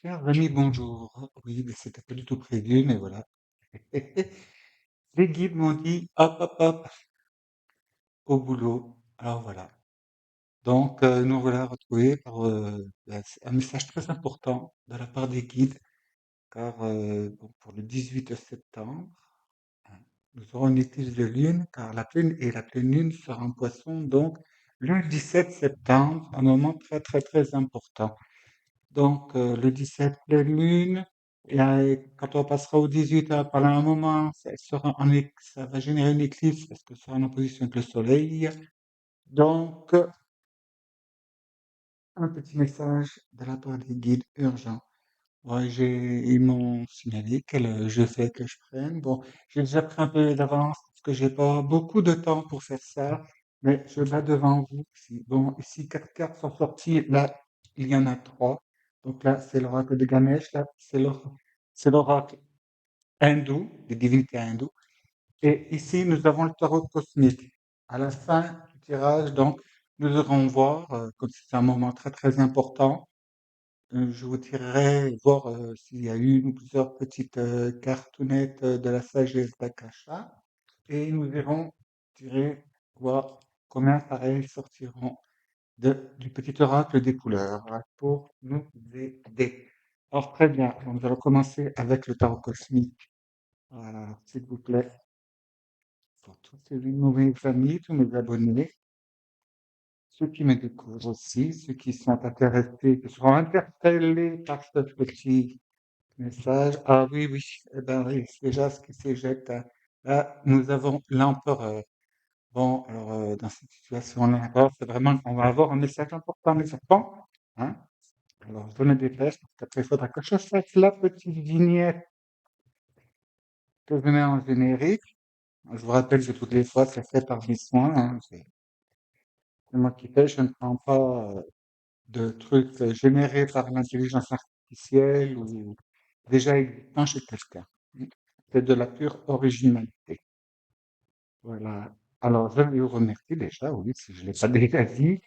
Chers amis, bonjour. Oui, mais c'était pas du tout prévu, mais voilà. Les guides m'ont dit hop, hop, hop, au boulot. Alors voilà. Donc, nous voilà retrouvés par un message très important de la part des guides, car bon, pour le 18 septembre, hein, nous aurons une éclipse de lune, car la pleine lune sera en poisson, donc le 17 septembre, un moment très, très, très important. Donc, le 17, pleine lune, et quand on passera au 18, pendant un moment, ça va générer une éclipse parce que ça sera en opposition avec le soleil. Donc, un petit message de la part des guides urgent. Ouais, ils m'ont signalé quel je fais que je prenne. Bon, j'ai déjà pris un peu d'avance parce que j'ai pas beaucoup de temps pour faire ça, mais je bats devant vous ici. Bon, ici, quatre cartes sont sorties. Là, il y en a trois. Donc là, c'est l'oracle de Ganesh. Là, c'est l'oracle hindou, des divinités hindoues. Et ici, nous avons le tarot cosmique. À la fin du tirage, donc, nous irons voir, comme c'est un moment très, très important, je vous dirai voir s'il y a une ou plusieurs petites cartounettes de la sagesse d'Akasha et nous irons tirer, voir combien pareils sortiront du petit oracle des couleurs pour nous aider. Alors très bien, donc, nous allons commencer avec le tarot cosmique. Voilà, s'il vous plaît, pour toutes mes familles, tous mes abonnés, ceux qui me découvrent aussi, ceux qui sont intéressés, qui seront interpellés par ce petit message. Ah oui, oui, eh ben oui, c'est déjà ce qui s'éjecte, hein. Là, nous avons l'empereur. Bon, alors, dans cette situation-là, alors, c'est vraiment, on va avoir un message important, les enfants, hein. Alors, je me dépêche, parce qu'après, il faudra que je fasse la petite vignette que je mets en générique. Je vous rappelle que toutes les fois, c'est fait par mes soins, hein. C'est moi qui fais, je ne prends pas de trucs générés par l'intelligence artificielle ou déjà existants chez quelqu'un. C'est de la pure originalité. Voilà. Alors, je vous remercie déjà, oui, si je ne l'ai pas déjà dit,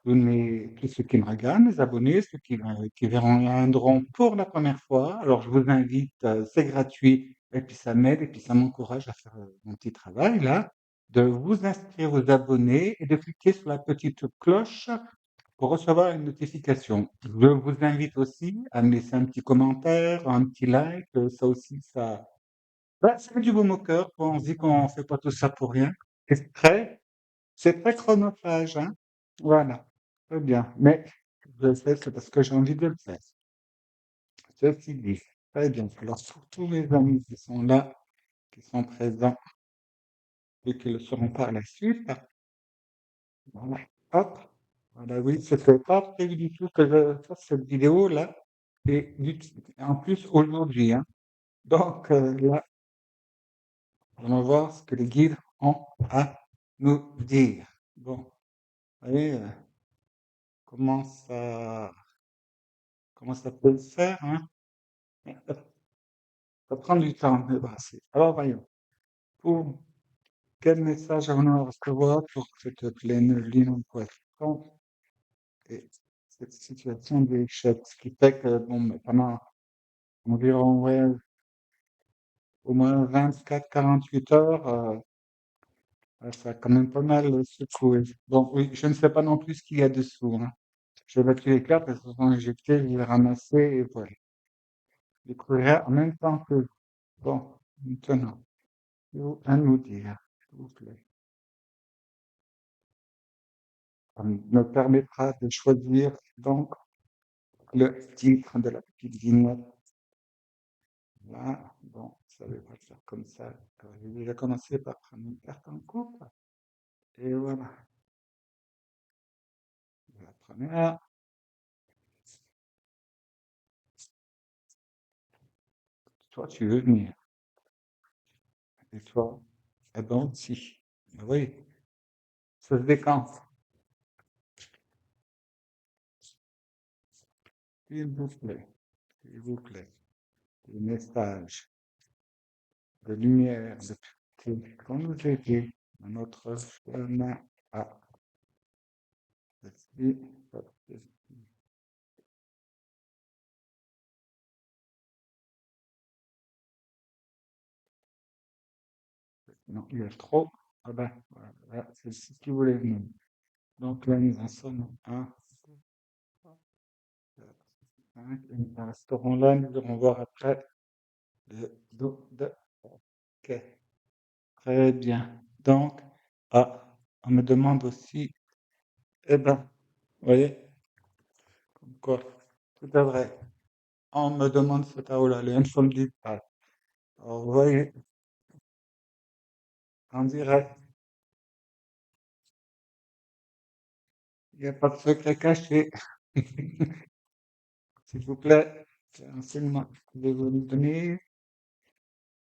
tous ceux qui me regardent, mes abonnés, ceux qui viendront pour la première fois. Alors, je vous invite, c'est gratuit, et puis ça m'aide, et puis ça m'encourage à faire mon petit travail, là, de vous inscrire, vous abonner et de cliquer sur la petite cloche pour recevoir une notification. Je vous invite aussi à me laisser un petit commentaire, un petit like, ça aussi, ça fait du baume au cœur, quoi. On se dit qu'on fait pas tout ça pour rien. Et c'est très chronophage, hein. Voilà, très bien. Mais je le fais, c'est parce que j'ai envie de le faire. Ceci dit, très bien. Alors, pour tous mes amis qui sont là, qui sont présents et qui le seront par la suite, voilà, hop, voilà, oui, c'était pas prévu du tout que je fasse cette vidéo-là, et en plus aujourd'hui, hein. Donc, là, on va voir ce que les guides ont à nous dire. Bon, vous voyez, comment comment ça peut se faire, hein? Ça va prendre du temps, mais bah, alors voyons. Pour quel message allons-nous recevoir pour cette pleine lune en poisson et cette situation d'échec? Ce qui fait que, bon, mais pendant environ, ouais, au moins 24-48 heures, ça a quand même pas mal secoué. Bon, oui, je ne sais pas non plus ce qu'il y a dessous, hein. Je vais battre les cartes, elles se sont injectées, je les ramasser et voilà. Je découvrirai en même temps que vous. Bon, maintenant, à nous dire, s'il vous plaît. Ça me permettra de choisir donc le titre de la petite vignette. Là, bon, ça ne va pas le faire comme ça. Alors, j'ai déjà commencé par prendre une carte en coupe. Et voilà. La première. Toi, tu veux venir. Et toi, eh ben aussi. Ben oui, ça se décante. S'il vous plaît, s'il vous plaît. Le message de lumière, de pureté, qu'on nous aider dans notre chemin à ceci, Non, il y a trop. Ah ben, voilà, c'est ce qui voulait venir. Donc là, nous en sommes à 1, 2, 3, 4, 5. Et nous resterons là, nous allons voir après le dos de. Ok, très bien. Donc, on me demande aussi, eh ben, vous voyez, comme quoi, tout est vrai. On me demande ce là le informe dit pas. Alors, vous voyez, on dirait, il n'y a pas de secret caché. S'il vous plaît, c'est un renseignement. Pouvez-vous nous donner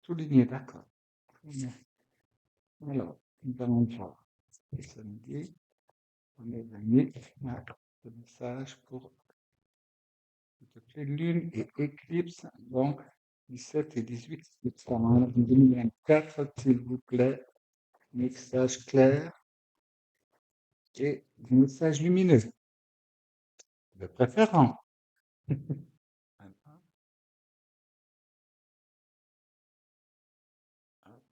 souligné, d'accord. Très bien. Alors, nous allons voir. Le samedi, on est gagné. Le message pour s'il te plaît, lune et éclipse. Donc, 17 et 18 septembre 2024, s'il vous plaît. Message clair et message lumineux, de préférence. Hop,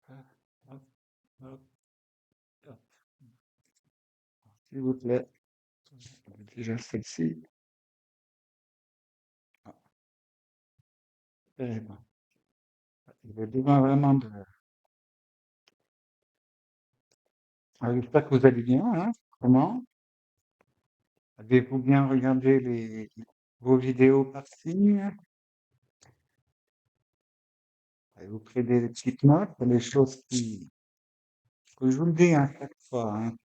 hop, hop, hop. S'il vous plaît, déjà celle-ci. Ah, très bien. Il est besoin vraiment de. J'espère que vous allez bien, hein? Comment? Avez-vous bien regardé vos vidéos par signe? Avez-vous pris des petites notes pour les choses que je vous le dis hein, chaque fois, hein,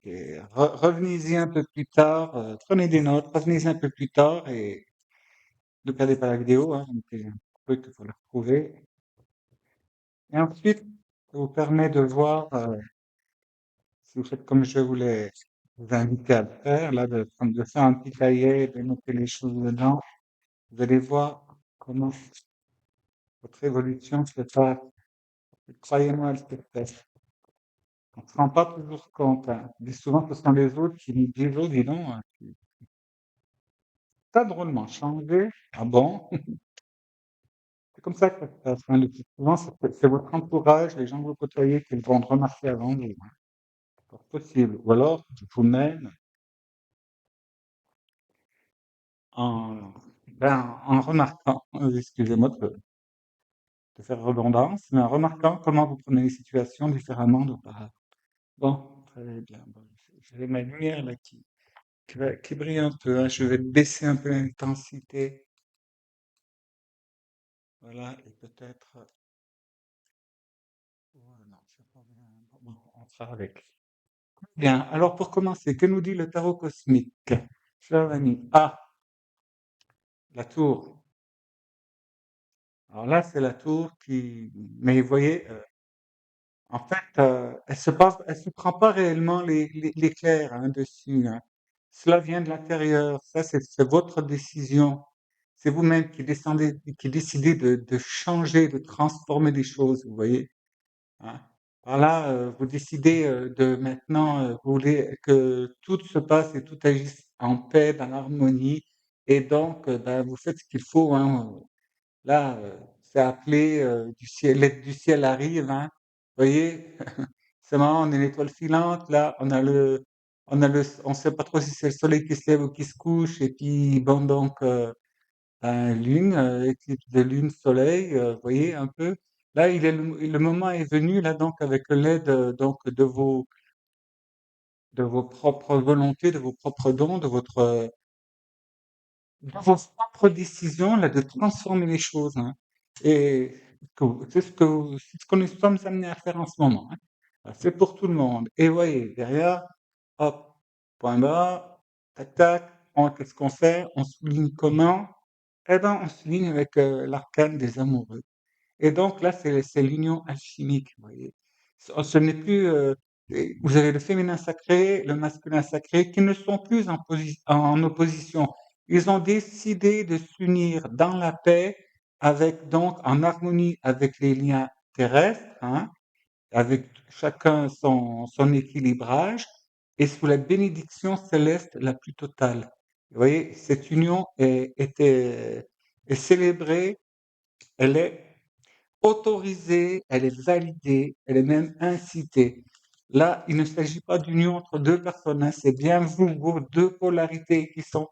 revenez-y un peu plus tard, prenez des notes, revenez-y un peu plus tard et ne perdez pas la vidéo, hein, c'est un truc qu'il faut la retrouver. Et ensuite, ça vous permet de voir, si vous faites comme je voulais vous inviter à le faire, là, de faire un petit cahier, de noter les choses dedans, vous allez voir comment votre évolution se passe. Croyez-moi, elle se fait. On ne se rend pas toujours compte, hein. Mais souvent, ce sont les autres qui nous disent, oh, dis donc, hein, t'as drôlement changé. Ah bon? C'est comme ça que ça se passe, hein. Le plus souvent, c'est votre entourage, les gens que vous côtoyez qui le vont remarquer avant vous, hein. C'est pas possible. Ou alors, vous-même, en, en remarquant, excusez-moi de faire redondance, mais en remarquant comment vous prenez les situations différemment d'auparavant. Bon, très bien. Bon, j'ai ma lumière là qui brille un peu, hein. Je vais baisser un peu l'intensité. Voilà, et peut-être. Ouais, non, c'est pas bien. Bon, on fera avec. Bien, alors pour commencer, que nous dit le tarot cosmique? Cher ami, la tour. Alors là, c'est la tour qui. Mais vous voyez, en fait, elle se prend pas réellement l'éclair hein, dessus, hein. Cela vient de l'intérieur. Ça, c'est votre décision. C'est vous-même qui décidez de changer, de transformer les choses, vous voyez, hein. Alors là, vous décidez de maintenant, vous voulez que tout se passe et tout agisse en paix, dans l'harmonie, et donc, ben, vous faites ce qu'il faut, hein. Là, c'est appelé du ciel, l'aide du ciel arrive, hein. Vous voyez, c'est marrant, on est une étoile filante, là, on sait pas trop si c'est le soleil qui se lève ou qui se couche, et puis bon, donc, lune, éclipse de lune, soleil, vous voyez un peu. Là, le moment est venu, là, donc, avec l'aide donc de vos propres volontés, de vos propres dons, de vos propres décisions, là, de transformer les choses, hein. Et c'est ce que nous sommes amenés à faire en ce moment, hein. C'est pour tout le monde. Et voyez, derrière, hop, point bas, tac, tac, qu'est-ce qu'on fait? On souligne comment? Eh ben, on souligne avec l'arcane des amoureux. Et donc là, c'est l'union alchimique, vous voyez. Ce n'est plus, vous avez le féminin sacré, le masculin sacré, qui ne sont plus en opposition. Ils ont décidé de s'unir dans la paix, avec donc en harmonie avec les liens terrestres, hein, avec chacun son équilibrage, et sous la bénédiction céleste la plus totale. Vous voyez, cette union est célébrée, elle est autorisée, elle est validée, elle est même incitée. Là, il ne s'agit pas d'union entre deux personnes, hein, c'est bien vous, vos deux polarités qui sont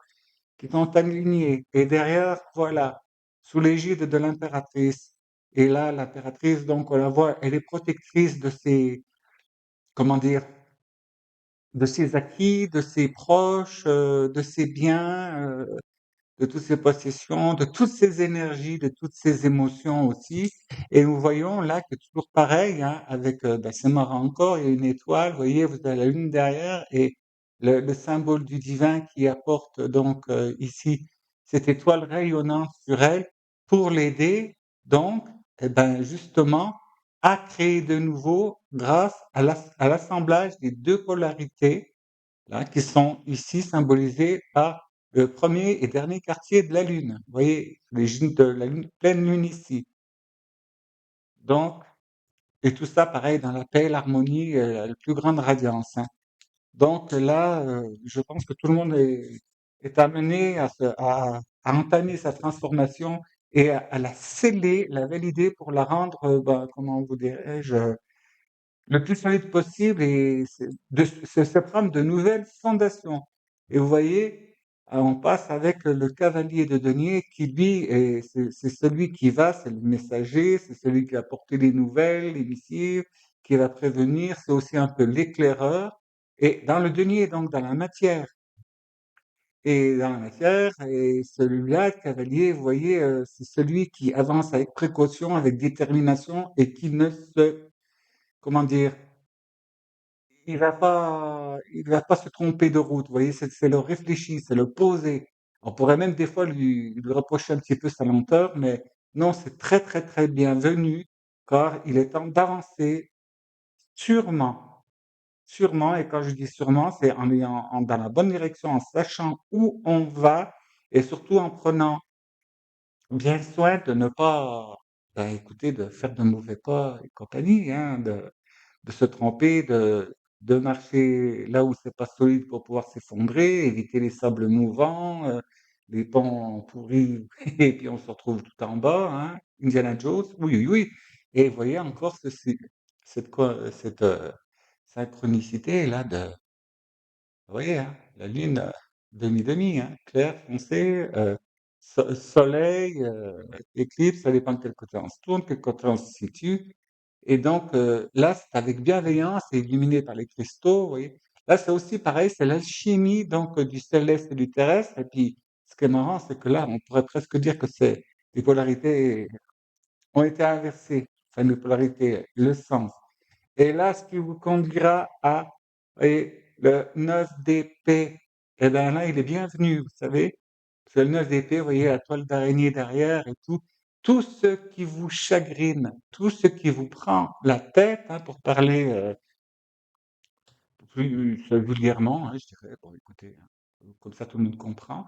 alignées. Et derrière, voilà, sous l'égide de l'impératrice. Et là, l'impératrice, donc, on la voit, elle est protectrice de ses, comment dire, de ses acquis, de ses proches, de ses biens, de toutes ses possessions, de toutes ses énergies, de toutes ses émotions aussi. Et nous voyons là que toujours pareil, hein, avec, ben, c'est marrant encore, il y a une étoile, vous voyez, vous avez la lune derrière et le symbole du divin qui apporte donc ici cette étoile rayonnante sur elle pour l'aider, donc, eh ben, justement, à créer de nouveau grâce à l'assemblage des deux polarités là, qui sont ici symbolisés par le premier et dernier quartier de la Lune. Vous voyez, les gîtes de la Lune, pleine Lune ici. Donc, et tout ça, pareil, dans la paix, l'harmonie, la plus grande radiance, hein. Donc là, je pense que tout le monde est amené à entamer sa transformation et à la sceller, la valider pour la rendre, ben, comment vous dirais-je, le plus solide possible et c'est se prendre de nouvelles fondations. Et vous voyez, on passe avec le cavalier de denier qui lui, c'est celui qui va, c'est le messager, c'est celui qui va porter les nouvelles, les missives, qui va prévenir, c'est aussi un peu l'éclaireur. Et dans le denier, donc dans la matière, et celui-là, le cavalier, vous voyez, c'est celui qui avance avec précaution, avec détermination et qui ne se, comment dire, il va pas se tromper de route. Vous voyez, c'est le réfléchi, c'est le posé. On pourrait même des fois lui reprocher un petit peu sa lenteur, mais non, c'est très très très bienvenu, car il est temps d'avancer sûrement, sûrement. Et quand je dis sûrement, c'est en ayant dans la bonne direction, en sachant où on va, et surtout en prenant bien soin de ne pas, ben, écoutez, de faire de mauvais pas et compagnie, hein, de se tromper, de marcher là où c'est pas solide pour pouvoir s'effondrer, éviter les sables mouvants, les ponts pourris, et puis on se retrouve tout en bas, hein. Indiana Jones, oui, oui, oui. Et vous voyez encore cette synchronicité là vous voyez, hein, la lune, demi-demi, hein, clair, foncé, soleil, éclipse, ça dépend de quel côté on se tourne, quel côté on se situe. Et donc là, c'est avec bienveillance et illuminé par les cristaux, vous voyez. Là, c'est aussi pareil, c'est l'alchimie donc du céleste et du terrestre. Et puis, ce qui est marrant, c'est que là, on pourrait presque dire que c'est les polarités ont été inversées, enfin les polarités, le sens. Et là, ce qui vous conduira à, vous voyez, le 9 d'épée, eh bien là, il est bienvenu, vous savez. Parce que le 9 d'épée, vous voyez, la toile d'araignée derrière et tout. Tout ce qui vous chagrine, tout ce qui vous prend la tête, hein, pour parler plus vulgairement, hein, je dirais, bon, écoutez, hein, comme ça tout le monde comprend.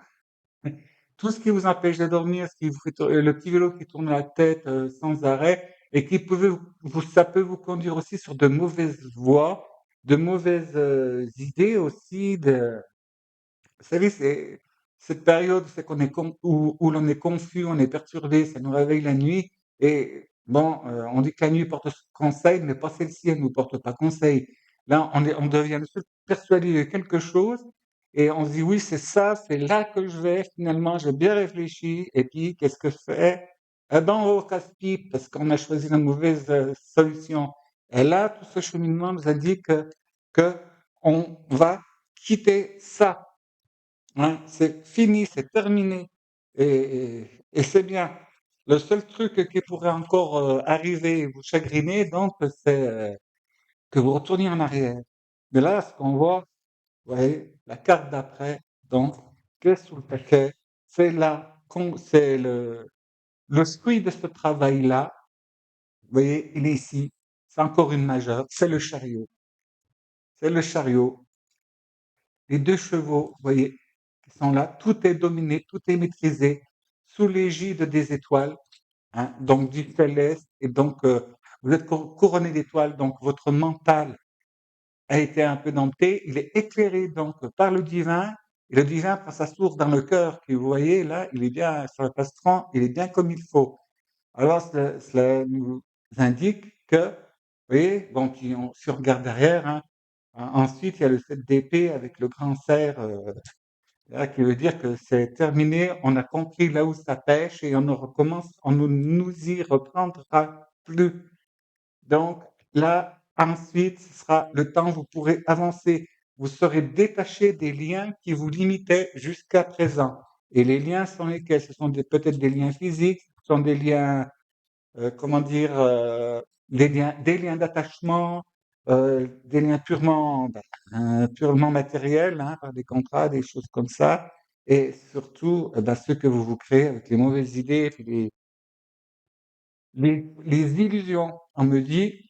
Tout ce qui vous empêche de dormir, ce qui vous fait le petit vélo qui tourne la tête sans arrêt et qui ça peut vous conduire aussi sur de mauvaises voies, de mauvaises idées aussi. Vous savez, c'est cette période, c'est qu'on est où l'on est confus, on est perturbé, ça nous réveille la nuit. Et bon, on dit que la nuit porte conseil, mais pas celle-ci, elle nous porte pas conseil. Là, on devient persuadé de quelque chose et on se dit oui, c'est ça, c'est là que je vais. Finalement, j'ai bien réfléchi. Et puis, qu'est-ce que je fais? Eh ben, on va au casse-pipe parce qu'on a choisi la mauvaise solution. Et là, tout ce cheminement nous indique que on va quitter ça. Hein, c'est fini, c'est terminé. Et c'est bien. Le seul truc qui pourrait encore arriver et vous chagriner, donc, c'est que vous retourniez en arrière. Mais là, ce qu'on voit, vous voyez, la carte d'après, donc, qu'est-ce sous le paquet? C'est le fruit de ce travail-là. Vous voyez, il est ici. C'est encore une majeure. C'est le chariot. C'est le chariot. Les deux chevaux, vous voyez, qui sont là, tout est dominé, tout est maîtrisé sous l'égide des étoiles, hein, donc du céleste, et donc vous êtes couronné d'étoiles, donc votre mental a été un peu dompté, il est éclairé donc par le divin, et le divin prend sa source dans le cœur, que vous voyez là, il est bien sur le plastron, il est bien comme il faut. Alors, cela nous indique que, vous voyez, bon, puis si on regarde derrière, hein, ensuite, il y a le 7 d'épée avec le grand cerf, là, qui veut dire que c'est terminé, on a compris là où ça pêche et on ne recommence, on ne nous y reprendra plus. Donc là, ensuite, ce sera le temps, vous pourrez avancer. Vous serez détaché des liens qui vous limitaient jusqu'à présent. Et les liens sont lesquels? Ce sont peut-être des liens physiques, ce sont des liens, comment dire, des liens d'attachement, des liens purement matériels, hein, par des contrats, des choses comme ça. Et surtout, ben, ceux que vous vous créez avec les mauvaises idées, puis les illusions. On me dit,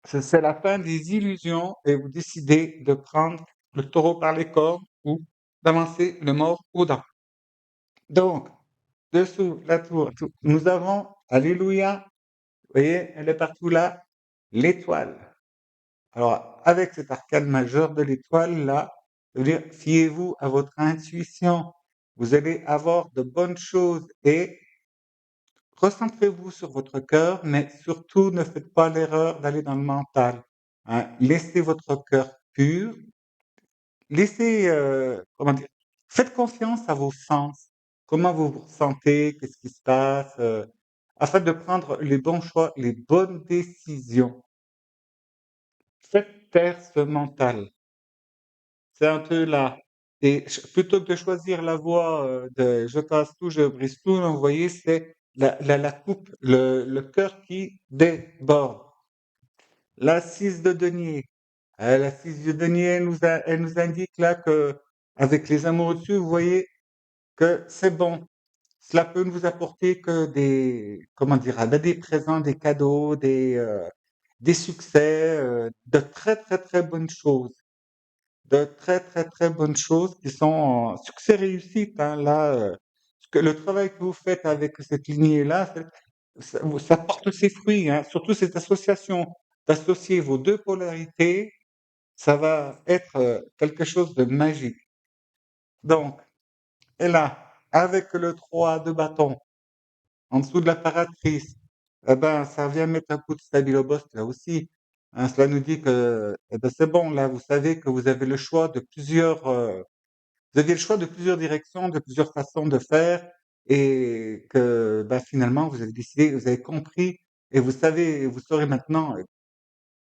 c'est la fin des illusions et vous décidez de prendre le taureau par les cornes ou d'avancer le mort aux dents. Donc, dessous la tour, nous avons, alléluia, vous voyez, elle est partout là, l'étoile. Alors, avec cet arcane majeur de l'étoile là, ça veut dire, fiez-vous à votre intuition. Vous allez avoir de bonnes choses et recentrez-vous sur votre cœur, mais surtout ne faites pas l'erreur d'aller dans le mental, hein. Laissez votre cœur pur, laissez, comment dire, faites confiance à vos sens. Comment vous vous ressentez, qu'est-ce qui se passe, afin de prendre les bons choix, les bonnes décisions. Faites taire ce mental. C'est un peu là. Et plutôt que de choisir la voie de je casse tout, je brise tout, vous voyez, c'est la coupe, le cœur qui déborde. La 6 de denier. La 6 de denier, elle nous indique là que, avec les amours dessus, vous voyez que c'est bon. Cela peut ne vous apporter que des, comment dire, ah ben, des présents, des cadeaux, des succès, de très, très, très bonnes choses. De très, très, très bonnes choses qui sont succès réussite, hein, là, le travail que vous faites avec cette lignée-là, ça porte ses fruits, hein, surtout cette association, d'associer vos deux polarités, ça va être quelque chose de magique. Donc, et là, avec le 3 de bâton, en dessous de la paratrice, eh ben, ça vient mettre un coup de stabilo-boss là aussi. Hein, cela nous dit que eh ben, c'est bon, là, vous savez que vous avez le choix de plusieurs vous aviez le choix de plusieurs directions, de plusieurs façons de faire et que bah, finalement vous avez décidé, vous avez compris et vous savez, vous saurez maintenant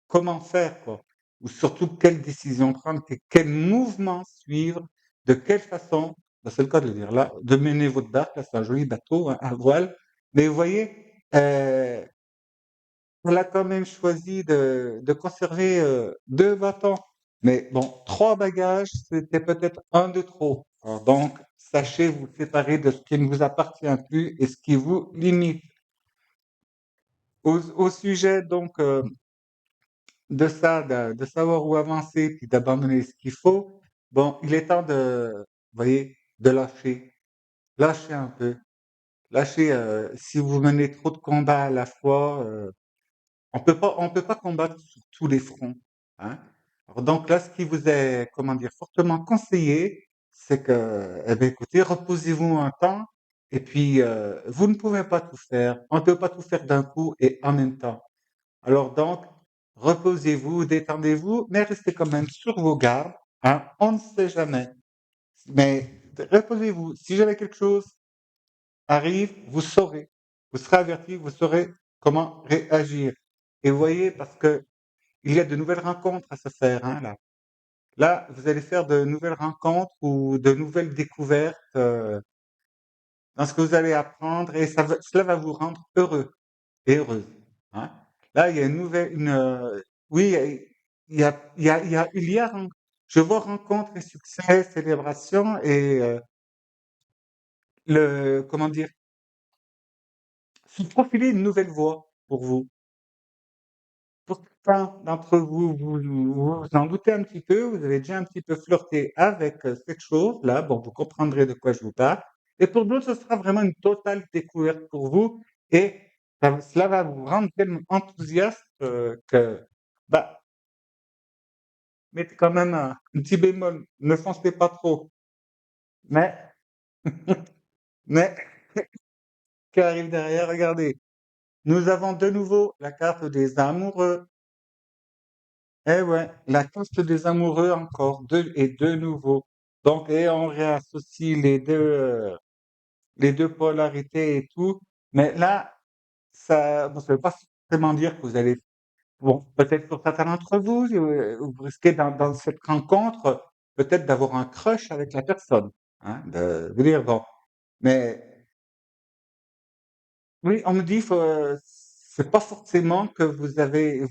comment faire quoi, ou surtout quelle décision prendre, quel mouvement suivre, de quelle façon, bah, c'est le cas de le dire là, de mener votre barque, là c'est un joli bateau hein, à voile, mais vous voyez, elle a quand même choisi de conserver 2 bâtons. Mais bon, 3 bagages, c'était peut-être un de trop. Alors donc, sachez vous séparer de ce qui ne vous appartient plus et ce qui vous limite. Au sujet donc de ça, de savoir où avancer puis d'abandonner ce qu'il faut, bon, il est temps de, vous voyez, de lâcher. Lâchez un peu. Lâchez, si vous menez trop de combats à la fois, on peut pas combattre sur tous les fronts, hein. Alors donc là, ce qui vous est, comment dire, fortement conseillé, c'est que, eh bien, écoutez, reposez-vous un temps, et puis vous ne pouvez pas tout faire. On ne peut pas tout faire d'un coup et en même temps. Alors donc, reposez-vous, détendez-vous, mais restez quand même sur vos gardes, hein. On ne sait jamais. Mais reposez-vous. Si jamais quelque chose arrive, vous saurez. Vous serez averti, vous saurez comment réagir. Et vous voyez, parce que il y a de nouvelles rencontres à se faire, hein, là. Là, vous allez faire de nouvelles rencontres ou de nouvelles découvertes dans ce que vous allez apprendre et cela va vous rendre heureux et heureuse. Hein. Là, il y a oui, il y a, je vois rencontres et succès, célébration et comment dire, se profiler une nouvelle voie pour vous. Pour certains d'entre vous, vous en doutez un petit peu, vous avez déjà un petit peu flirté avec cette chose-là, bon, vous comprendrez de quoi je vous parle. Et pour d'autres, ce sera vraiment une totale découverte pour vous et cela va vous rendre tellement enthousiaste que, bah, mettez quand même un petit bémol, ne foncez pas trop. Mais, mais qui arrive derrière, regardez. Nous avons de nouveau la carte des amoureux. Eh ouais, la carte des amoureux encore, et de nouveau. Donc, et on réassocie les deux polarités et tout. Mais là, ça ne veut pas forcément dire que vous allez, bon, peut-être pour certains d'entre vous, vous risquez dans cette rencontre, peut-être d'avoir un crush avec la personne. Hein, de dire, bon, mais oui, on me dit, c'est pas forcément que vous allez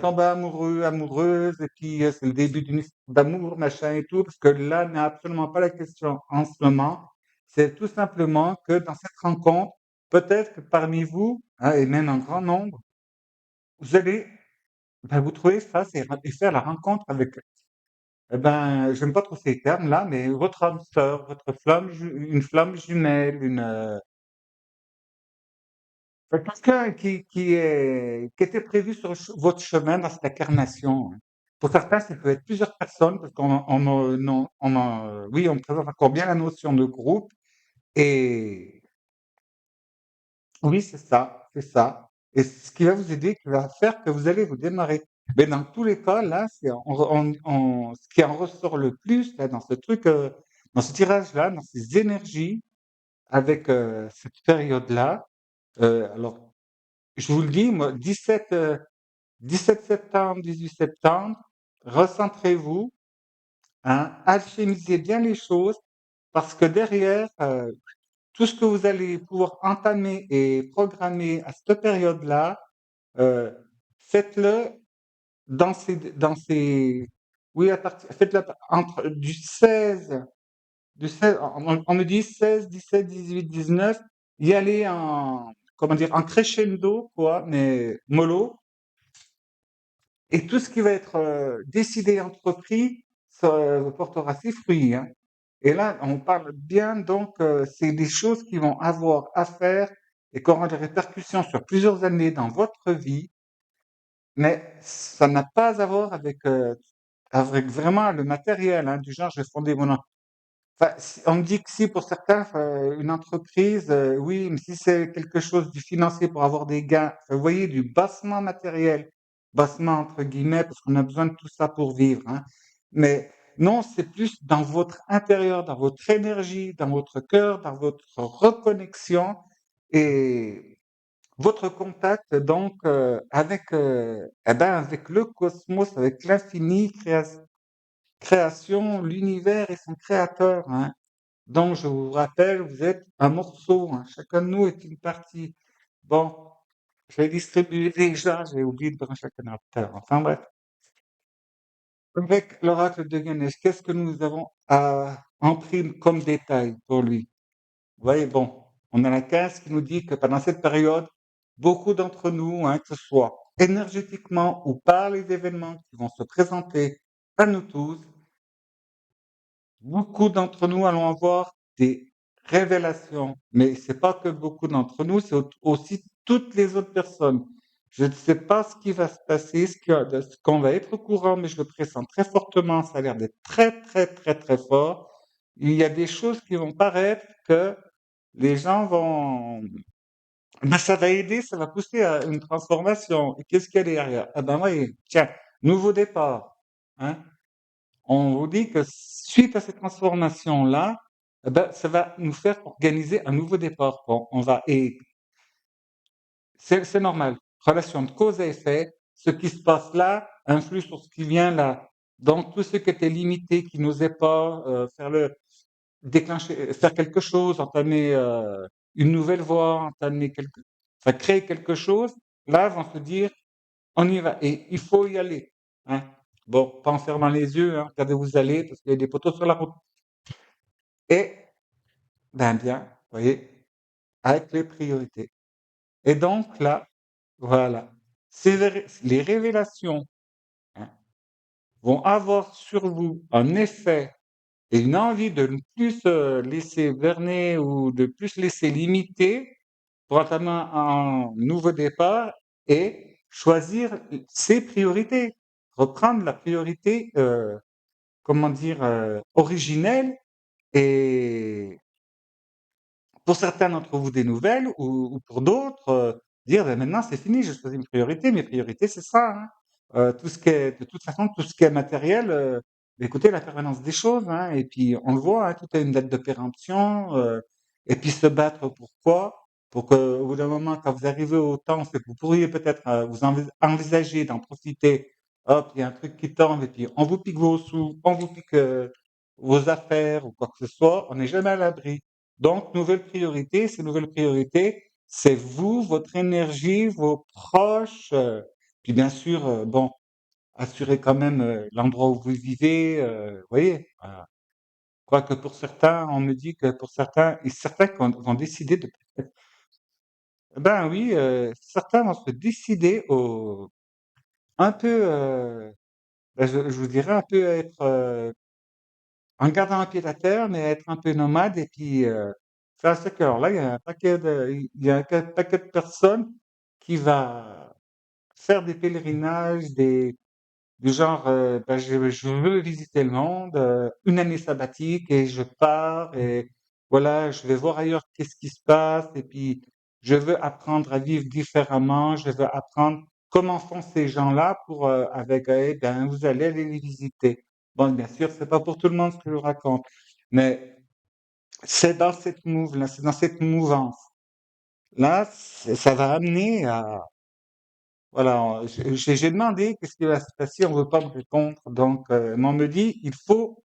tomber amoureux, amoureuse, et puis c'est le début d'une histoire d'amour, machin et tout, parce que là n'est absolument pas la question en ce moment. C'est tout simplement que dans cette rencontre, peut-être que parmi vous, hein, et même un grand nombre, vous allez vous trouver face et faire la rencontre avec, j'aime pas trop ces termes-là, mais votre âme sœur, votre flamme, une flamme jumelle, quelqu'un qui était prévu sur votre chemin dans cette incarnation, hein. Pour certains, ça peut être plusieurs personnes, parce oui, on présente encore bien la notion de groupe. Et oui, c'est ça, c'est ça. Et c'est ce qui va vous aider, qui va faire que vous allez vous démarrer. Mais dans tous les cas, là, ce qui en ressort le plus, là, dans ce truc, dans ce tirage-là, dans ces énergies, avec cette période-là, alors, je vous le dis, moi, 17 septembre, 18 septembre, recentrez-vous, hein, alchimisez bien les choses, parce que derrière, tout ce que vous allez pouvoir entamer et programmer à cette période-là, euh, faites-le oui, faites-le entre du 16, on me dit 16, 17, 18, 19, y aller comment dire, en crescendo, quoi, mais mollo. Et tout ce qui va être décidé et entrepris, ça portera ses fruits, hein. Et là, on parle bien, donc, c'est des choses qui vont avoir à faire et qui auront des répercussions sur plusieurs années dans votre vie, mais ça n'a pas à voir avec vraiment le matériel, hein, du genre, je vais fonder enfin, on me dit que si pour certains, une entreprise, oui, mais si c'est quelque chose du financier pour avoir des gains, vous voyez, du bassement matériel, bassement entre guillemets, parce qu'on a besoin de tout ça pour vivre, hein. Mais non, c'est plus dans votre intérieur, dans votre énergie, dans votre cœur, dans votre reconnexion et votre contact donc avec le cosmos, avec l'infini, création, l'univers et son créateur, hein. Donc, je vous rappelle, vous êtes un morceau, hein. Chacun de nous est une partie. Bon, je vais distribuer déjà, j'ai oublié de brancher le connecteur. Enfin bref, avec l'oracle de Ganesh, qu'est-ce que nous avons en prime comme détail pour lui? Vous voyez, bon, on a la 15 qui nous dit que pendant cette période, beaucoup d'entre nous, hein, que ce soit énergétiquement ou par les événements qui vont se présenter à nous tous, beaucoup d'entre nous allons avoir des révélations, mais c'est pas que beaucoup d'entre nous, c'est aussi toutes les autres personnes. Je ne sais pas ce qui va se passer, ce qu'on va être au courant, mais je le pressens très fortement. Ça a l'air d'être très, très, très, très fort. Il y a des choses qui vont paraître que les gens vont, ben, ça va aider, ça va pousser à une transformation. Et qu'est-ce qu'il y a derrière? Ah ben oui, tiens, nouveau départ, hein. On vous dit que suite à cette transformation-là, ça va nous faire organiser un nouveau départ. Bon, et c'est normal. Relation de cause à effet, ce qui se passe là influe sur ce qui vient là. Donc, tout ce qui était limité, qui n'osait pas déclencher, faire quelque chose, entamer une nouvelle voie, créer quelque chose, là, vont se dire, on y va. Et il faut y aller, hein. Bon, pas en fermant les yeux, hein, regardez où vous allez, parce qu'il y a des poteaux sur la route. Et, bien, vous voyez, avec les priorités. Et donc là, voilà, les révélations, hein, vont avoir sur vous un effet et une envie de ne plus se laisser berner ou de plus laisser limiter pour entamer un nouveau départ et choisir ses priorités, reprendre la priorité, comment dire, originelle et pour certains d'entre vous des nouvelles ou pour d'autres, dire: «Ben, maintenant c'est fini, j'ai choisi une priorité, mes priorités c'est ça, hein». Tout ce qui est de toute façon, tout ce qui est matériel, écoutez la permanence des choses, hein et puis on le voit, hein, tout a une date de péremption, et puis se battre pour quoi? Pour qu'au bout d'un moment, quand vous arrivez au temps, c'est que vous pourriez peut-être, vous envisager d'en profiter. Hop, il y a un truc qui tombe et puis on vous pique vos sous, on vous pique, vos affaires ou quoi que ce soit, on n'est jamais à l'abri. Donc, nouvelle priorité, ces nouvelles priorités, c'est vous, votre énergie, vos proches, puis bien sûr, bon, assurez quand même l'endroit où vous vivez, vous voyez. Voilà. Quoique pour certains, on me dit que pour certains, et certains vont décider de... Ben oui, certains vont se décider un peu, ben, je vous dirais un peu être, en gardant un pied à terre, mais être un peu nomade et puis faire ce que alors là, il y a un paquet de personnes qui va faire des pèlerinages, du genre, bah, je veux visiter le monde, une année sabbatique et je pars et voilà, je vais voir ailleurs qu'est-ce qui se passe et puis je veux apprendre à vivre différemment, je veux apprendre comment font ces gens-là pour, avec, eh ben, vous allez aller les visiter. Bon, bien sûr, c'est pas pour tout le monde ce que je vous raconte, mais c'est dans cette move-là, c'est dans cette mouvance. Là, ça va amener à, voilà, j'ai demandé qu'est-ce qui va se passer, on veut pas me répondre. Donc, mais on me dit, il faut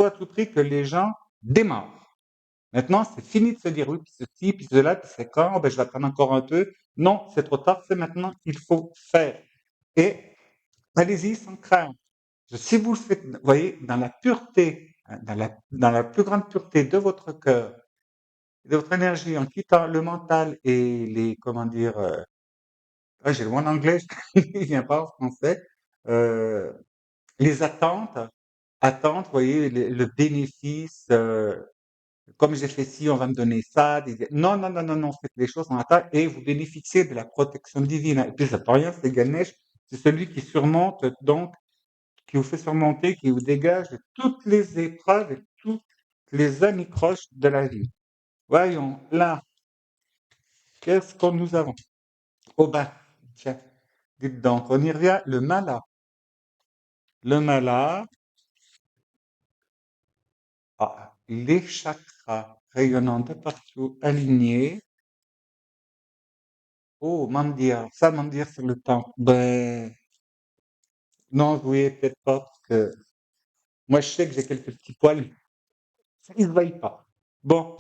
à tout prix que les gens démarrent. Maintenant, c'est fini de se dire oui, puis ceci, puis cela, puis c'est quand, ben, je vais attendre encore un peu. Non, c'est trop tard, c'est maintenant qu'il faut faire. Et allez-y sans crainte. Si vous le faites, vous voyez, dans la pureté, hein, dans la plus grande pureté de votre cœur, de votre énergie, en quittant le mental et les, comment dire, ah, j'ai le mot en anglais, il vient pas en français. Euh, les attentes, vous voyez, le bénéfice, comme j'ai fait ci, on va me donner ça. Non, non, non, non, non, faites les choses en attente et vous bénéficiez de la protection divine. Et puis ça peut rien, c'est Ganesh, c'est celui qui surmonte, donc, qui vous fait surmonter, qui vous dégage de toutes les épreuves et toutes les anicroches de la vie. Voyons, là, qu'est-ce que nous avons? Oh ben, tiens, dites donc, on y revient, le mala. Le mala, les chakras rayonnant de partout, alignés. Oh, Mandir, ça, Mandir sur le temps. Ben, non, oui, peut-être pas, parce que moi, je sais que j'ai quelques petits poils. Ça, ils ne se voient pas. Bon,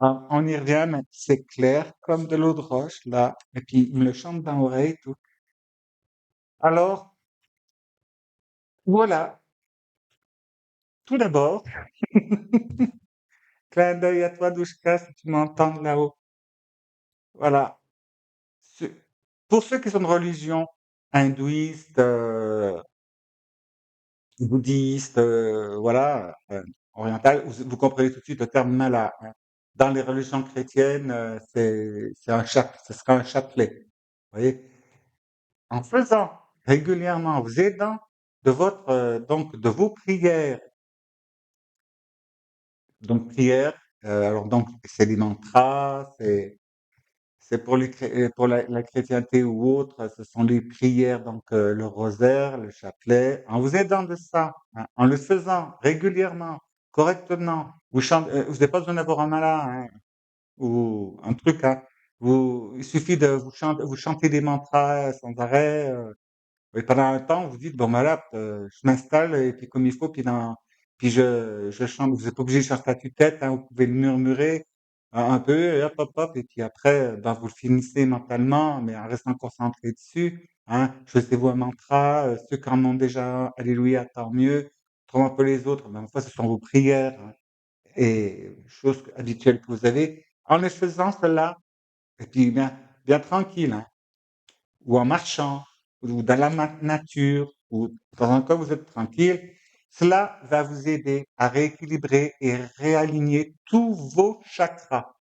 on y revient, mais c'est clair, comme de l'eau de roche, là. Et puis, il me le chante dans l'oreille, tout. Alors, voilà, tout d'abord, clin d'œil à toi, Douchka, si tu m'entends de là-haut. Voilà. Ce- Pour ceux qui sont de religion hindouiste, bouddhiste, voilà, orientale, vous comprenez tout de suite le terme mala, hein. Dans les religions chrétiennes, c'est ce sera un chapelet. Vous voyez? En faisant régulièrement, vous aidant de votre, donc de vos prières, donc prières, alors donc c'est des mantras, c'est pour pour la chrétienté ou autre, ce sont les prières, donc le rosaire, le chapelet. En vous aidant de ça, hein, en le faisant régulièrement, correctement, vous n'avez pas besoin d'avoir un malin, hein, ou un truc, hein. Il suffit de vous chanter des mantras sans arrêt. Et pendant un temps, vous dites, bon, ben là, je m'installe et puis comme il faut, puis je chante. Vous n'êtes pas obligé de chanter à tue-tête, hein, vous pouvez le murmurer un peu, et hop, hop, hop, et puis après, ben, vous le finissez mentalement, mais en restant concentré dessus, hein. Choisissez-vous un mantra, ceux qui en ont déjà un, alléluia, tant mieux. Autrement pour les autres, ben, fois, ce sont vos prières, hein, et choses habituelles que vous avez. En les faisant, cela, et puis bien tranquille, hein, ou en marchant, ou dans la nature, ou dans un cas où vous êtes tranquille, cela va vous aider à rééquilibrer et réaligner tous vos chakras.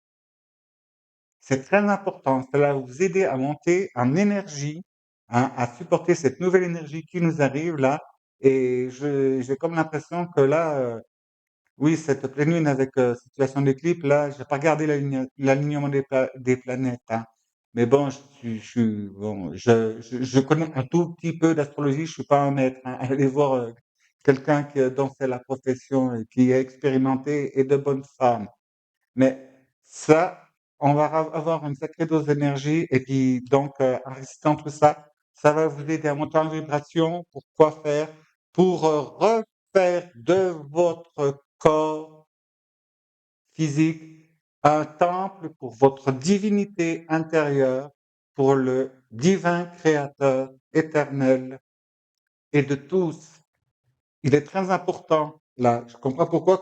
C'est très important. Cela va vous aider à monter en énergie, hein, à supporter cette nouvelle énergie qui nous arrive là. Et j'ai comme l'impression que là, Oui, cette pleine lune avec situation d'éclipse, là, j'ai pas regardé l'alignement des planètes, hein. Mais bon, bon, je connais un tout petit peu d'astrologie, je suis pas un maître, hein. Allez voir quelqu'un dont c'est la profession et qui est expérimenté et de bonne femme. Mais ça, on va avoir une sacrée dose d'énergie et puis donc en récitant tout ça, ça va vous aider à monter en vibration. Pour quoi faire? Pour refaire de votre corps physique un temple pour votre divinité intérieure, pour le divin créateur éternel et de tous. Il est très important, là, je comprends pourquoi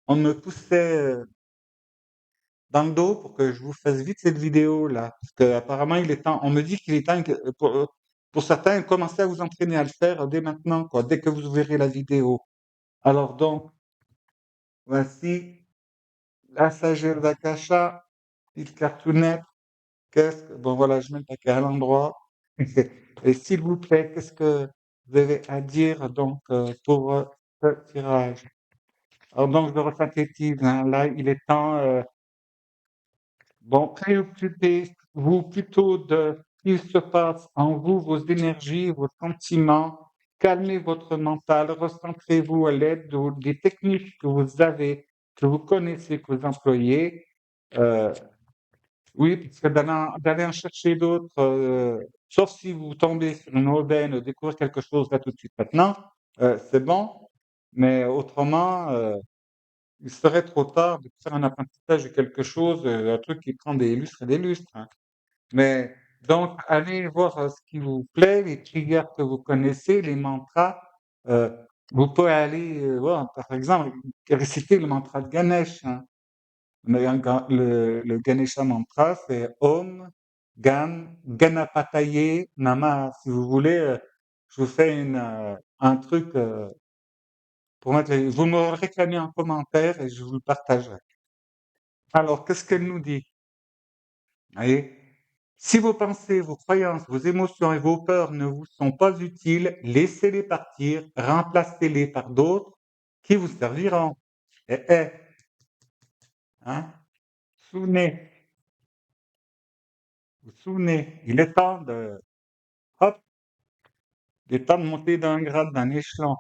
on me poussait dans le dos pour que je vous fasse vite cette vidéo là, parce que apparemment il est temps. On me dit qu'il est temps pour certains commencer à vous entraîner à le faire dès maintenant, quoi, dès que vous verrez la vidéo. Alors donc, voici la sagesse d'Akasha, petite cartoonette. Qu'est-ce que bon voilà, je mets le paquet à l'endroit. Et s'il vous plaît, qu'est-ce que vous avez à dire donc pour ce tirage? Alors donc je resynthétise, hein, là il est temps. Bon, préoccupez-vous plutôt de ce qu'il se passe en vous, vos énergies, vos sentiments. Calmez votre mental, recentrez-vous à l'aide des techniques que vous avez, que vous connaissez, que vous employez. Euh, oui, parce que d'aller en chercher d'autres, sauf si vous tombez sur une aubaine, découvrir quelque chose là tout de suite maintenant, c'est bon. Mais autrement, il serait trop tard de faire un apprentissage de quelque chose, un truc qui prend des lustres et des lustres, hein. Mais donc, allez voir ce qui vous plaît, les prières que vous connaissez, les mantras. Euh, vous pouvez aller voir, par exemple, réciter le mantra de Ganesh, hein. Mais le Ganesha mantra, c'est Om Ganapataye Namah. Si vous voulez, je vous fais un truc pour mettre vous me le réclamez en commentaire et je vous le partagerai. Alors, qu'est-ce qu'elle nous dit? Voyez, si vos pensées, vos croyances, vos émotions et vos peurs ne vous sont pas utiles, laissez-les partir, remplacez-les par d'autres qui vous serviront. Hein? Souvenez, vous souvenez, hop, il est temps de monter d'un grade, d'un échelon.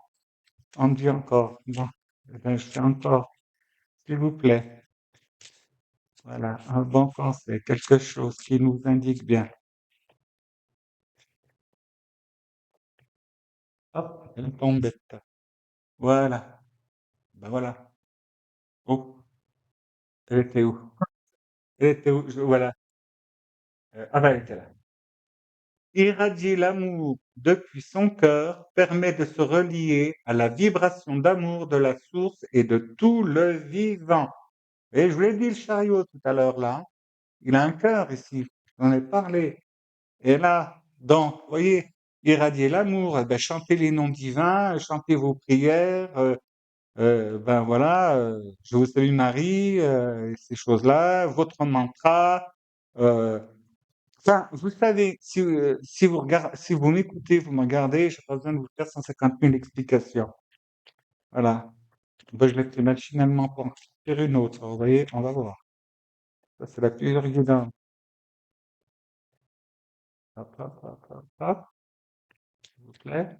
On dit encore, bon, eh ben, je fais encore, s'il vous plaît. Voilà, un bon conseil, quelque chose qui nous indique bien. Hop, elle tombe bête. Voilà, ben voilà. Oh, elle était où? Elle était où? Voilà. Ah ben, elle était là. Irradier l'amour depuis son cœur permet de se relier à la vibration d'amour de la source et de tout le vivant. Et je vous l'ai dit, le chariot tout à l'heure là, il a un cœur ici, j'en ai parlé. Et là, donc, vous voyez, irradier l'amour, eh ben, chantez les noms divins, chantez vos prières, ben voilà, je vous salue Marie, ces choses-là, votre mantra, euh, enfin, vous savez, si vous m'écoutez, vous me regardez, j'ai pas besoin de vous faire 150 000 explications. Voilà. Ben, je l'ai fait machinalement pour en faire une autre. Vous voyez, on va voir. Ça, c'est la plus évidente. Hop, hop, hop, hop, hop, s'il vous plaît.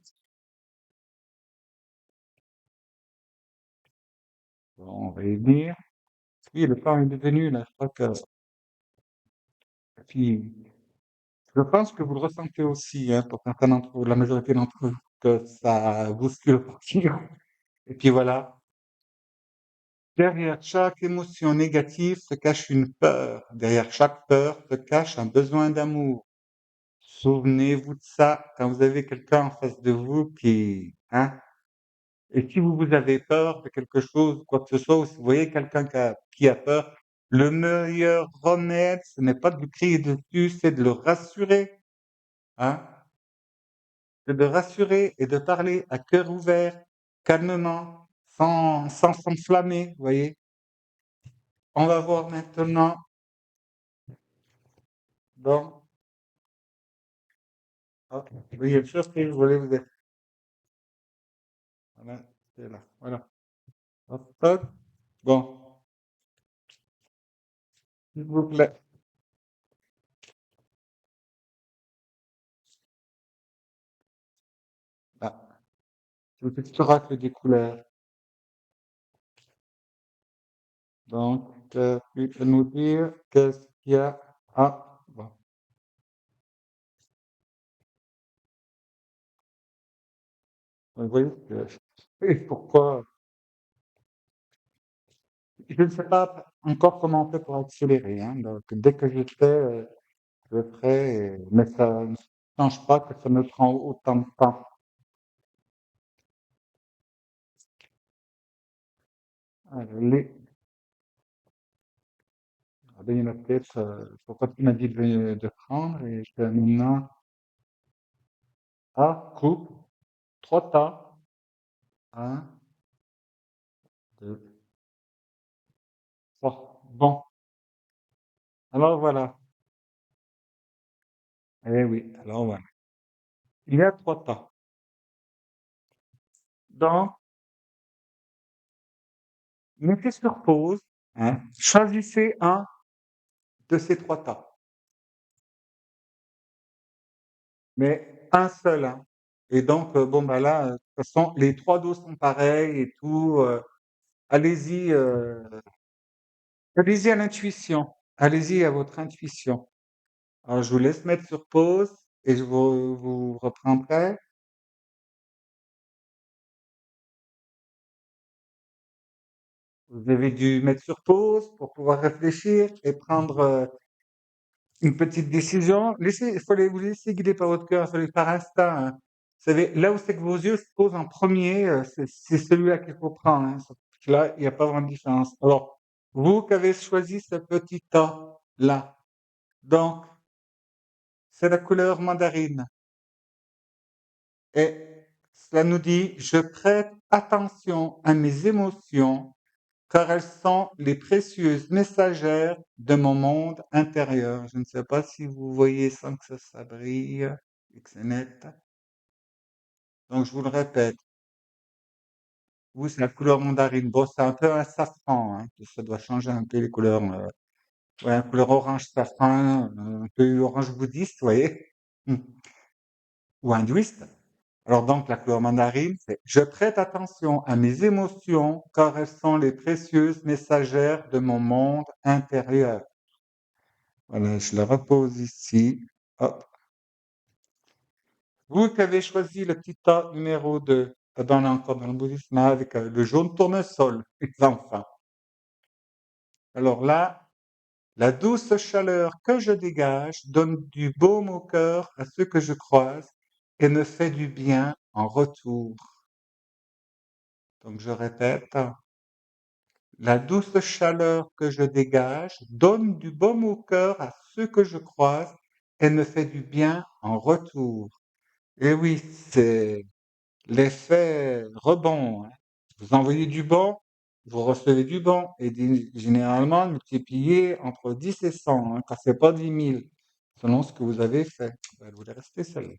Bon, on va y venir. Oui, le temps est devenu, là, je crois que, puis, je pense que vous le ressentez aussi, hein, pour certains d'entre vous, la majorité d'entre vous, que ça bouscule pour dire. Et puis voilà. Derrière chaque émotion négative se cache une peur. Derrière chaque peur se cache un besoin d'amour. Souvenez-vous de ça quand vous avez quelqu'un en face de vous qui, hein, et si vous avez peur de quelque chose, quoi que ce soit, ou si vous voyez quelqu'un qui a peur, le meilleur remède, ce n'est pas de lui crier dessus, c'est de le rassurer, hein. C'est de rassurer et de parler à cœur ouvert, calmement, sans s'enflammer, vous voyez. On va voir maintenant, donc, hop, oui, une surprise, je voulais vous dire. Voilà, c'est là, voilà. Hop, hop. Bon, s'il vous plaît. Ah, le petit oracle des couleurs. Donc, tu peux nous dire qu'est-ce qu'il y a? Ah, bon. Vous voyez que, et pourquoi? Je ne sais pas encore comment on fait pour accélérer, hein. Donc, dès que je fais, je ferai, mais ça ne change pas que ça me prend autant de temps. Les, ah ben, il y en a peut-être, pourquoi tu m'as dit de prendre et que maintenant, ah, coupe, trop tard, un, deux, trois. Bon, alors voilà. Eh oui, alors voilà. Il y a trois tas. Donc, mettez sur pause, hein, choisissez un de ces trois tas, mais un seul, hein. Et donc, bon, bah là, de toute façon, les trois dos sont pareils et tout. Allez-y, allez-y à l'intuition. Allez-y à votre intuition. Alors, je vous laisse mettre sur pause et je vous reprendrai. Vous avez dû mettre sur pause pour pouvoir réfléchir et prendre une petite décision. Laissez, il faut vous laisser guider par votre cœur, il faut aller par instinct, hein. Vous savez, là où c'est que vos yeux se posent en premier, c'est celui-là qu'il faut prendre, hein. Parce que là, il n'y a pas vraiment de différence. Alors, vous qui avez choisi ce petit tas-là, donc, c'est la couleur mandarine. Et cela nous dit, je prête attention à mes émotions car elles sont les précieuses messagères de mon monde intérieur. Je ne sais pas si vous voyez sans que ça brille et que c'est net. Donc, je vous le répète, vous, c'est la couleur mandarine. Bon, c'est un peu un safran, hein, que ça doit changer un peu les couleurs. Ouais, une couleur orange safran, un peu orange bouddhiste, vous voyez, ou hindouiste. Alors donc, la couleur mandarine, c'est je prête attention à mes émotions car elles sont les précieuses messagères de mon monde intérieur. Voilà, je la repose ici. Hop. Vous qui avez choisi le petit tas numéro 2, on est encore dans le bouddhisme avec le jaune tournesol, les enfants. Alors là, la douce chaleur que je dégage donne du baume au cœur à ceux que je croise et me fait du bien en retour. Donc je répète, la douce chaleur que je dégage donne du baume au cœur à ceux que je croise et me fait du bien en retour. Et oui, c'est l'effet rebond, hein. Vous envoyez du bon, vous recevez du bon, et généralement multiplié entre 10 et 100, hein, quand c'est pas 10 000, selon ce que vous avez fait. Ben, vous voulez rester celle-là.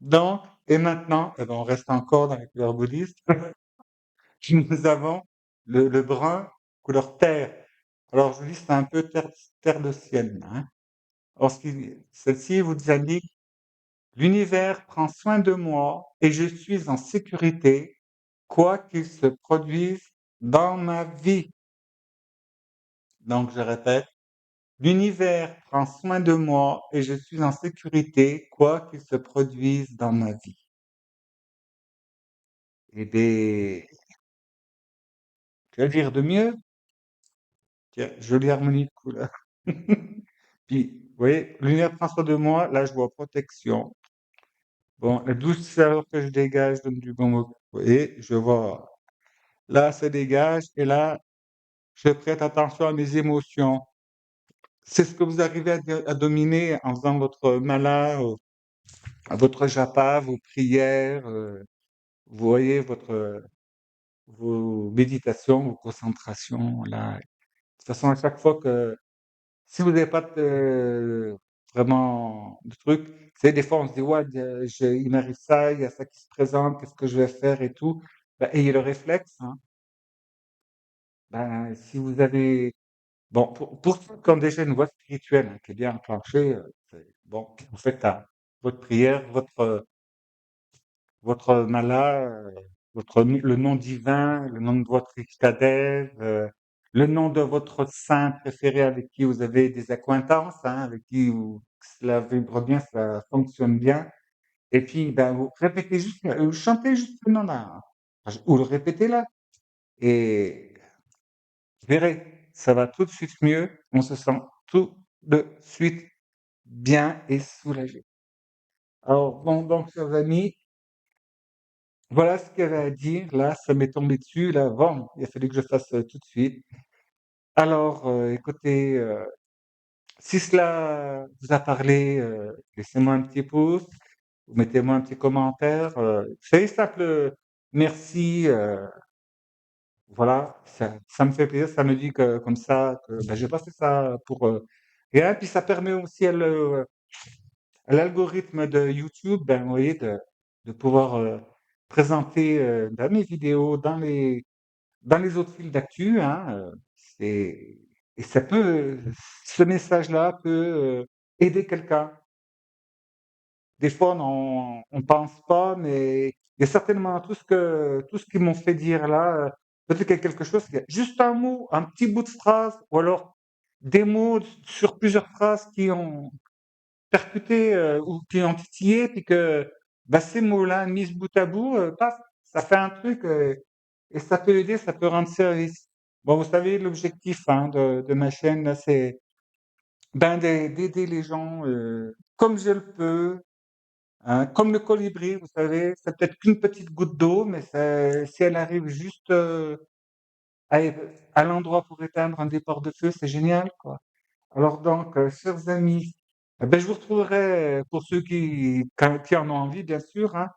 Donc, et maintenant, eh ben, on reste encore dans la couleur bouddhiste. Nous avons le brun, couleur terre. Alors, je dis, c'est un peu terre de ciel, hein. Alors, celle-ci vous indique, l'univers prend soin de moi et je suis en sécurité, quoi qu'il se produise dans ma vie. Donc, je répète, l'univers prend soin de moi et je suis en sécurité, quoi qu'il se produise dans ma vie. Et des, tu vas dire de mieux? Tiens, jolie harmonie de couleurs. Puis, vous voyez, l'univers prend soin de moi, là, je vois protection. Bon, la douce chaleur que je dégage donne du bon mot. Vous voyez, je vois, là, ça dégage, et là, je prête attention à mes émotions. C'est ce que vous arrivez à dominer en faisant votre mala, votre japa, vos prières, vous voyez, vos méditations, vos concentrations, là. De toute façon, à chaque fois que, si vous n'avez pas vraiment de truc, c'est des fois on se dit, ouais, il m'arrive ça, il y a ça qui se présente, qu'est-ce que je vais faire et tout. Ben, ayez le réflexe, hein. Ben, si vous avez bon, pour ceux qui ont déjà une voie spirituelle, hein, qui est bien enclenchée, bon, vous faites votre prière, votre mala, le nom divin, le nom de votre Ishtadev, le nom de votre saint préféré avec qui vous avez des accointances, hein, avec qui cela vibre bien, ça fonctionne bien. Et puis, ben, vous répétez juste, vous chantez juste le nom là, ou le répétez là. Et vous verrez, ça va tout de suite mieux. On se sent tout de suite bien et soulagé. Alors, bon, donc, chers amis, voilà ce qu'elle a à dire. Là, ça m'est tombé dessus. Là, bon, il a fallu que je fasse tout de suite. Alors, écoutez, si cela vous a parlé, laissez-moi un petit pouce, ou mettez-moi un petit commentaire. C'est simple, merci. Voilà, ça me fait plaisir. Ça me dit que comme ça, que ben, j'ai pas fait ça pour rien. Puis ça permet aussi à l'algorithme de YouTube, ben, vous voyez, de pouvoir présenter ben, mes vidéos dans les autres fils d'actu, hein, c'est, et ça peut, ce message-là peut aider quelqu'un. Des fois, on pense pas, mais il y a certainement tout ce qu'ils m'ont fait dire là, peut-être qu'il y a quelque chose, il y a juste un mot, un petit bout de phrase, ou alors des mots sur plusieurs phrases qui ont percuté ou qui ont titillé, puis que bah, ces mots-là, mis bout à bout, paf, ça fait un truc et ça peut aider, ça peut rendre service. Bon, vous savez, l'objectif hein, de ma chaîne, là, c'est ben, d'aider les gens comme je le peux, hein, comme le colibri, vous savez, c'est peut-être qu'une petite goutte d'eau, mais si elle arrive juste à, à l'endroit pour éteindre un départ de feu, c'est génial, quoi. Alors donc, chers amis, ben, je vous retrouverai, pour ceux qui en ont envie, bien sûr, hein,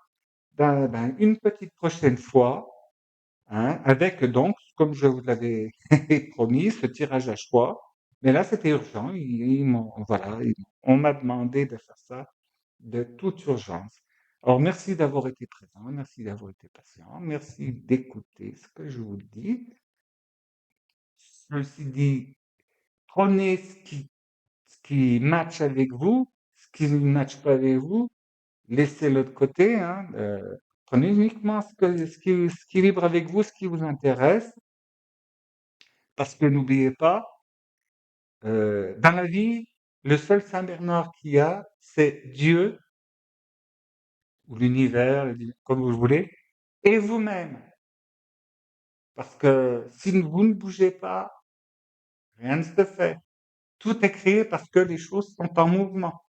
une petite prochaine fois, hein, avec donc, comme je vous l'avais promis, ce tirage à choix. Mais là, c'était urgent. Voilà, on m'a demandé de faire ça de toute urgence. Alors, merci d'avoir été présent, merci d'avoir été patient, merci d'écouter ce que je vous dis. Je me suis dit, prenez ce qui match avec vous, ce qui ne match pas avec vous, laissez l'autre côté, hein, prenez uniquement ce qui vibre avec vous, ce qui vous intéresse, parce que n'oubliez pas, dans la vie, le seul Saint Bernard qu'il y a, c'est Dieu, ou l'univers, comme vous voulez, et vous-même. Parce que si vous ne bougez pas, rien ne se fait. Tout est créé parce que les choses sont en mouvement.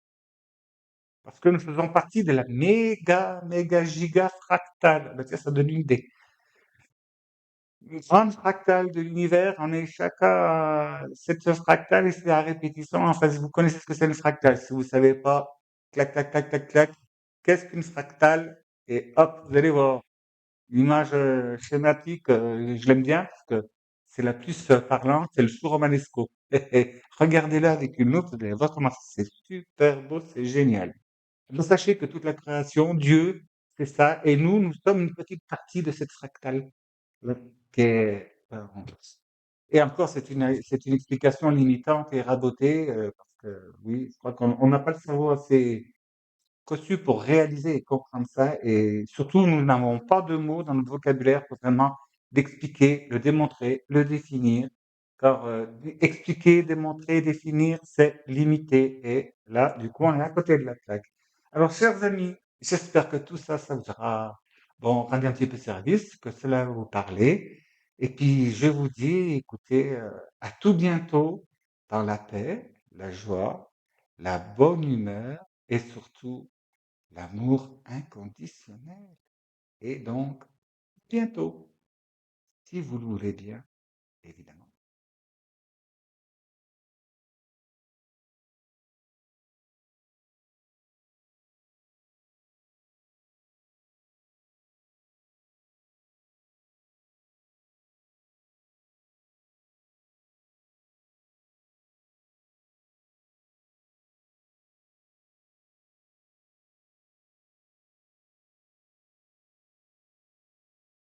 Parce que nous faisons partie de la méga, giga fractale. Ben, tiens, ça donne une idée. Une grande fractale de l'univers, on est chacun, cette fractale, et c'est la répétition. Enfin, si vous connaissez ce que c'est une fractale, si vous ne savez pas, clac, clac, clac, clac, clac, qu'est-ce qu'une fractale? Et hop, vous allez voir. L'image schématique, je l'aime bien parce que c'est la plus parlante, c'est le sous romanesco. Regardez-la avec une loupe, vous allez voir comment c'est super beau, c'est génial. Donc, sachez que toute la création, Dieu, c'est ça, et nous sommes une petite partie de cette fractale. Qui est, et encore, c'est une explication limitante et rabotée, parce que oui, je crois qu'on n'a pas le cerveau assez conçu pour réaliser et comprendre ça. Et surtout, nous n'avons pas de mots dans notre vocabulaire pour vraiment d'expliquer, le démontrer, le définir. Car expliquer, démontrer, définir, c'est limité. Et là, du coup, on est à côté de la plaque. Alors, chers amis, j'espère que tout ça, ça vous aura bon, rendu un petit peu service, que cela va vous parler. Et puis, je vous dis, écoutez, à tout bientôt dans la paix, la joie, la bonne humeur et surtout l'amour inconditionnel. Et donc, bientôt, si vous le voulez bien, évidemment.